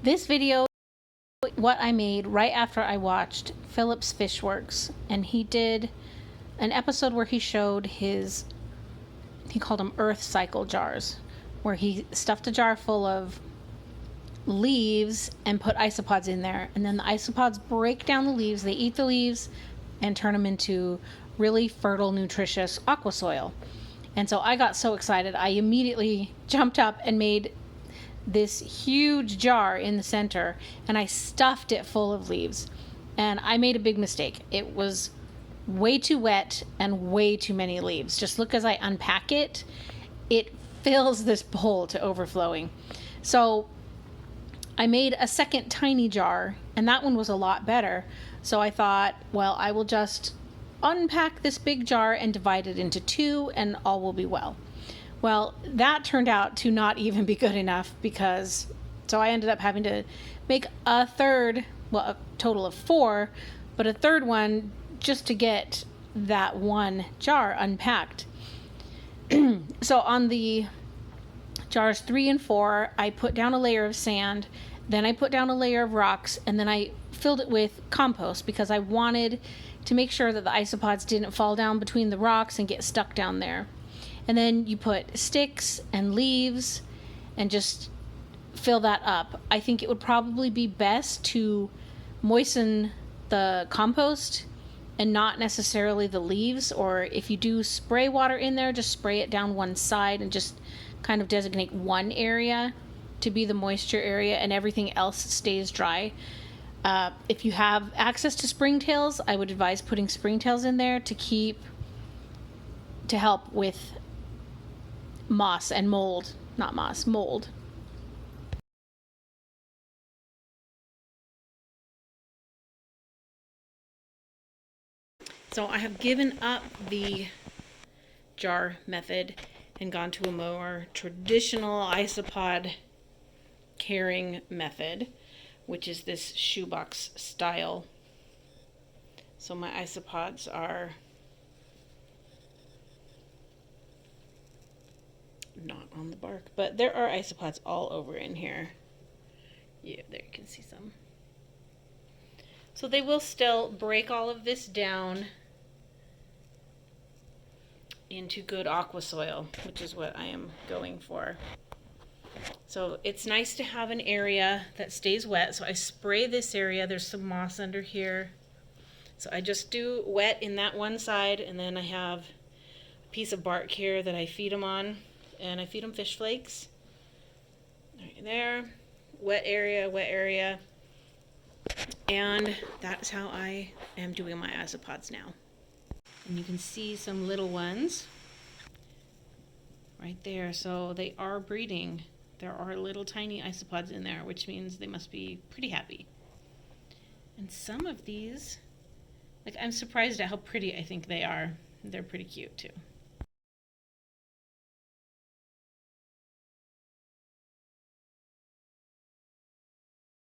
This video, what I made right after I watched Philip's Fishworks, and he did an episode where he showed his, he called them earth cycle jars, where he stuffed a jar full of leaves and put isopods in there, and then the isopods break down the leaves, they eat the leaves and turn them into really fertile, nutritious aqua soil. And so I got so excited, I immediately jumped up and made this huge jar in the center, and I stuffed it full of leaves. And I made a big mistake. It was way too wet and way too many leaves. Just look as I unpack it, it fills this bowl to overflowing. So I made a second tiny jar, and that one was a lot better. So I thought, well, I will just unpack this big jar and divide it into two, and all will be well. Well, that turned out to not even be good enough, because so I ended up having to make a third, well, a total of four, but a third one just to get that one jar unpacked. So on the jars 3 and 4, I put down a layer of sand, then I put down a layer of rocks, and then I filled it with compost because I wanted to make sure that the isopods didn't fall down between the rocks and get stuck down there. And then you put sticks and leaves and just fill that up. I think it would probably be best to moisten the compost and not necessarily the leaves, or if you do spray water in there, just spray it down one side and just kind of designate one area to be the moisture area and everything else stays dry. If you have access to springtails, I would advise putting springtails in there to help with moss and mold, not moss, mold. So I have given up the jar method and gone to a more traditional isopod caring method, which is this shoebox style. So my isopods are not on the bark, but there are isopods all over in here. Yeah, there you can see some. So they will still break all of this down into good aqua soil, which is what I am going for. So it's nice to have an area that stays wet. So I spray this area. There's some moss under here. So I just do wet in that one side, and then I have a piece of bark here that I feed them on, and I feed them fish flakes. Right there, wet area. And that's how I am doing my isopods now. And you can see some little ones right there. So they are breeding. There are little tiny isopods in there, which means they must be pretty happy. And some of these, like, I'm surprised at how pretty I think they are. They're pretty cute too.